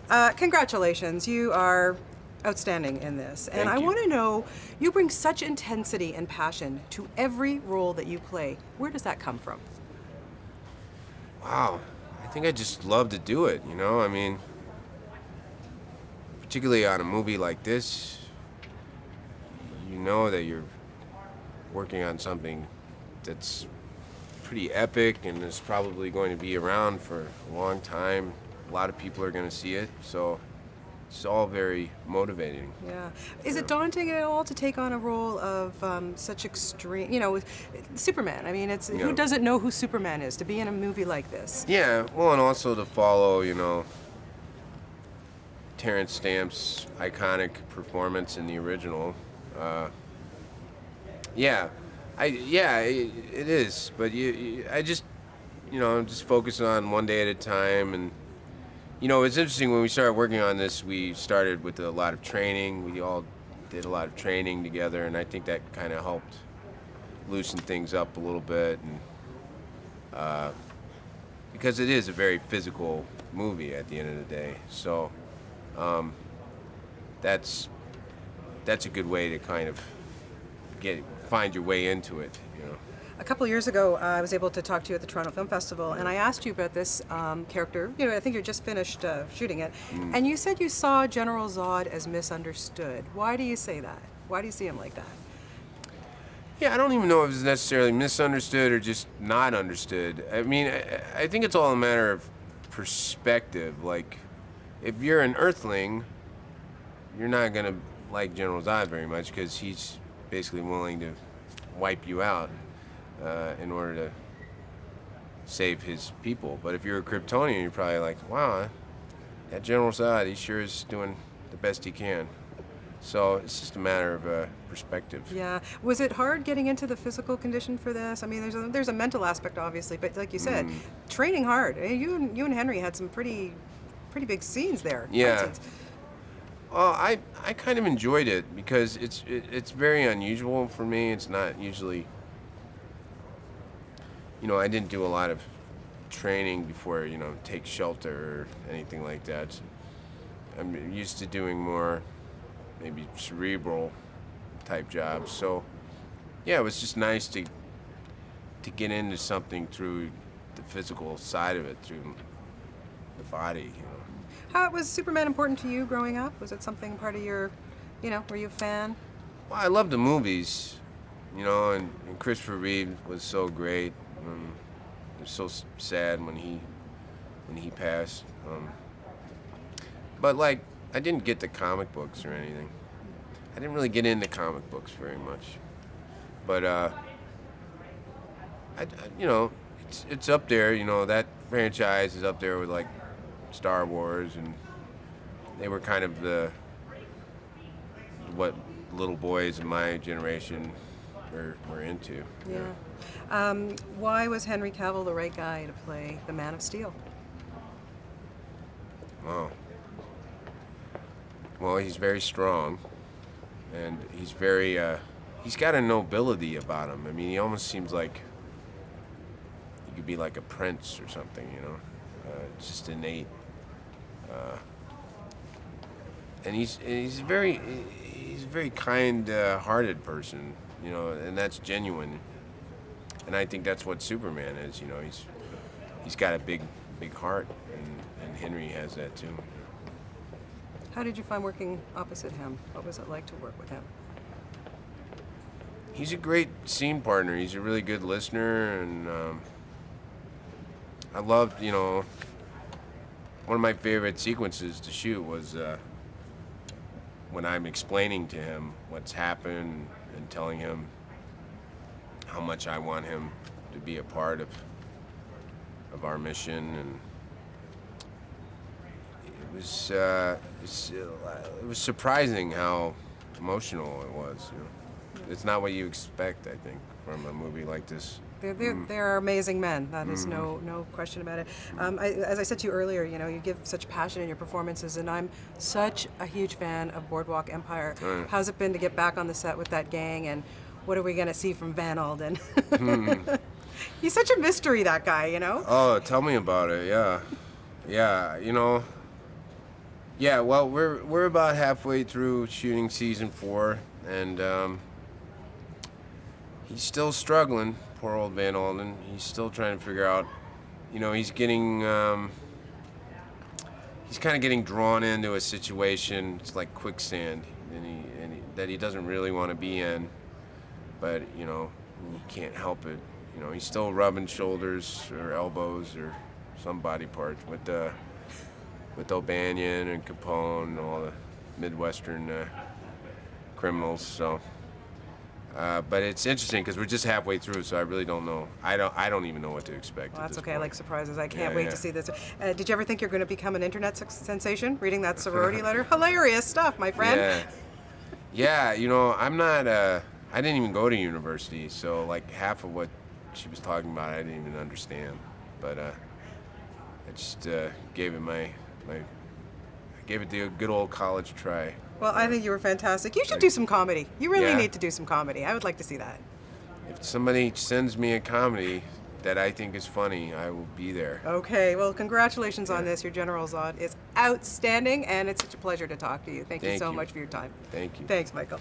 Congratulations, you are outstanding in this. And Thank I you. want to know, you bring such intensity and passion to every role that you play. Where does that come from? Wow. I think I just love to do it, I mean, particularly on a movie like this, you know that you're working on something that's pretty epic and is probably going to be around for a long time. A lot of people are going to see it, so it's all very motivating. Yeah. Is it daunting at all to take on a role of such extreme, with Superman? I mean, who Yeah. doesn't know who Superman is to be in a movie like this? Yeah, well, and also to follow, Terrence Stamp's iconic performance in the original. Yeah, it is. But I just, I'm just focusing on one day at a time. And it's interesting when we started working on this. We started with a lot of training. We all did a lot of training together, and I think that kind of helped loosen things up a little bit. And because it is a very physical movie at the end of the day, so that's a good way to kind of find your way into it. A couple of years ago, I was able to talk to you at the Toronto Film Festival, and I asked you about this character. I think you just finished shooting it, and you said you saw General Zod as misunderstood. Why do you say that? Why do you see him like that? Yeah, I don't even know if it's necessarily misunderstood or just not understood. I mean, I think it's all a matter of perspective. Like, if you're an Earthling, you're not gonna like General Zod very much because he's basically willing to wipe you out in order to save his people. But if you're a Kryptonian, you're probably like, wow, that General Zod, he sure is doing the best he can. So it's just a matter of perspective. Yeah. Was it hard getting into the physical condition for this? I mean, there's a mental aspect, obviously, but like you said, training hard. You and Henry had some pretty big scenes there. Yeah. Fight scenes. Well, I kind of enjoyed it because it's very unusual for me. It's not usually, I didn't do a lot of training before, take shelter or anything like that. I'm used to doing more maybe cerebral type jobs. So yeah, it was just nice to get into something through the physical side of it, through the body. How was Superman important to you growing up? Was it something part of your, were you a fan? Well, I love the movies, and Christopher Reeve was so great. It was so sad when he passed. But like, I didn't get the comic books or anything. I didn't really get into comic books very much. But it's up there. That franchise is up there with like Star Wars, and they were kind of what little boys in my generation were into. Yeah. Why was Henry Cavill the right guy to play the Man of Steel? Wow. Well, he's very strong, and he's got a nobility about him. I mean, he almost seems like he could be like a prince or something, just innate. And he's a very kind-hearted person, and that's genuine. And I think that's what Superman is. He's got a big heart, and Henry has that too. How did you find working opposite him? What was it like to work with him? He's a great scene partner. He's a really good listener, and I loved, one of my favorite sequences to shoot was when I'm explaining to him what's happened and telling him how much I want him to be a part of our mission. And it was surprising how emotional it was. It's not what you expect, I think, from a movie like this. They're amazing men. That is no question about it. As I said to you earlier, you give such passion in your performances, and I'm such a huge fan of Boardwalk Empire. How's it been to get back on the set with that gang, and what are we going to see from Van Alden? He's such a mystery, that guy, Oh, tell me about it. Yeah. Yeah, well, we're about halfway through shooting season 4, and he's still struggling. Poor old Van Alden. He's still trying to figure out. You know, he's kind of getting drawn into a situation. It's like quicksand, that he doesn't really want to be in, but you know, he can't help it. You know, he's still rubbing shoulders or elbows or some body parts with O'Banion and Capone and all the Midwestern criminals. So, but it's interesting because we're just halfway through, so I really don't know. I don't even know what to expect. Well, at that's this okay. I point. like surprises. I can't Yeah, wait yeah. to see this. Did you ever think you're going to become an internet sensation? Reading that sorority letter, hilarious stuff, my friend. Yeah, yeah. You know, I'm not. I didn't even go to university, so like half of what she was talking about, I didn't even understand. But I just gave it the good old college try. Well, I think you were fantastic. You should do some comedy. You really Yeah. need to do some comedy. I would like to see that. If somebody sends me a comedy that I think is funny, I will be there. Okay, well, congratulations on this. Your General Zod is outstanding, and it's such a pleasure to talk to you. Thank you Thank so you. much for your time. Thank you. Thanks, Michael.